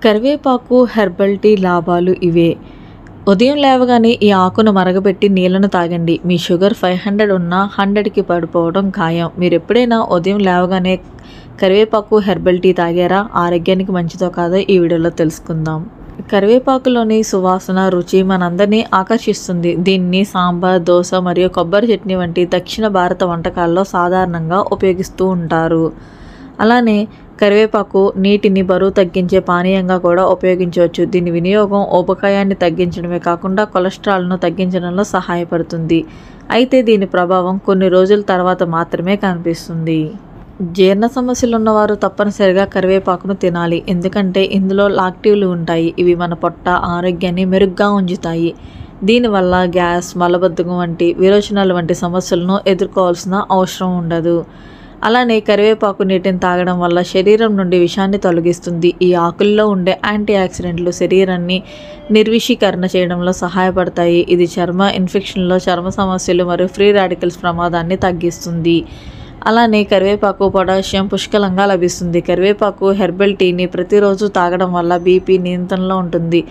కరివేపాకు herbal tea లాభాలు ఇవే. ఉదయం లేవగానే ఈ ఆకును మరగబెట్టి నీళ్లను తాగండి. మీ షుగర్ 500 ఉన్నా 100కి పడిపోవడం ఖాయం. మీరు ఎప్పుడైనా ఉదయం లేవగానే కరివేపాకు హెర్బల్ టీ తాగారా? ఆరోగ్యానికి మంచిదో కాదో ఈ వీడియోలో తెలుసుకుందాం. కరివేపాకులోని సువాసన, రుచి మనందరినీ ఆకర్షిస్తుంది. దీన్ని సాంబార్, దోశ మరియు కొబ్బరి చట్నీ వంటి దక్షిణ భారత వంటకాల్లో సాధారణంగా ఉపయోగిస్తూ ఉంటారు. అలానే కరివేపాకు నీటిని బరువు తగ్గించే పానీయంగా కూడా ఉపయోగించవచ్చు. దీని వినియోగం ఊబకాయాన్ని తగ్గించడమే కాకుండా కొలెస్ట్రాల్ను తగ్గించడంలో సహాయపడుతుంది. అయితే దీని ప్రభావం కొన్ని రోజుల తర్వాత మాత్రమే కనిపిస్తుంది. జీర్ణ సమస్యలు ఉన్నవారు తప్పనిసరిగా కరివేపాకును తినాలి. ఎందుకంటే ఇందులో లాక్టివ్లు ఉంటాయి. ఇవి మన పొట్ట ఆరోగ్యాన్ని మెరుగ్గా ఉంచుతాయి. దీనివల్ల గ్యాస్, మలబద్ధకం వంటి విరోచనాలు వంటి సమస్యలను ఎదుర్కోవాల్సిన అవసరం ఉండదు. అలానే కరివేపాకు నీటిని తాగడం వల్ల శరీరం నుండి విషాన్ని తొలగిస్తుంది. ఈ ఆకుల్లో ఉండే యాంటీ ఆక్సిడెంట్లు శరీరాన్ని నిర్విషీకరణ చేయడంలో సహాయపడతాయి. ఇది చర్మ ఇన్ఫెక్షన్లో, చర్మ సమస్యలు మరియు ఫ్రీ రాడికల్స్ ప్రమాదాన్ని తగ్గిస్తుంది. అలానే కరివేపాకు పొటాషియం పుష్కలంగా లభిస్తుంది. కరివేపాకు హెర్బల్ టీని ప్రతిరోజు తాగడం వల్ల బీపీ నియంత్రణలో ఉంటుంది.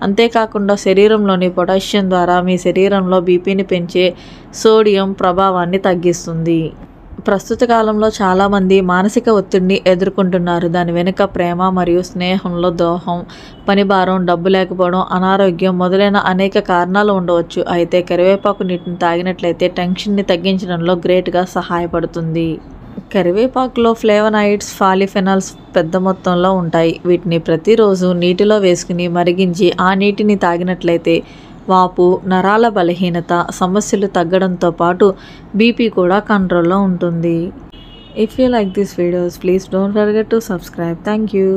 అంతేకాకుండా శరీరంలోని పొటాషియం ద్వారా మీ శరీరంలో బీపీని పెంచే సోడియం ప్రభావాన్ని తగ్గిస్తుంది. ప్రస్తుత కాలంలో చాలామంది మానసిక ఒత్తిడిని ఎదుర్కొంటున్నారు. దాని వెనుక ప్రేమ మరియు స్నేహంలో దోహం, పనిభారం, డబ్బు లేకపోవడం, అనారోగ్యం మొదలైన అనేక కారణాలు ఉండవచ్చు. అయితే కరివేపాకు నీటిని తాగినట్లయితే టెన్షన్ని తగ్గించడంలో గ్రేట్గా సహాయపడుతుంది. కరివేపాకులో ఫ్లేవనాయిడ్స్, పాలిఫెనాల్స్ పెద్ద మొత్తంలో ఉంటాయి. వీటిని ప్రతిరోజు నీటిలో వేసుకుని మరిగించి ఆ నీటిని తాగినట్లయితే వాపు, నరాల బలహీనత సమస్యలు తగ్గడంతో పాటు బీపీ కూడా కంట్రోల్లో ఉంటుంది. If you like this videos please don't forget to subscribe. Thank you.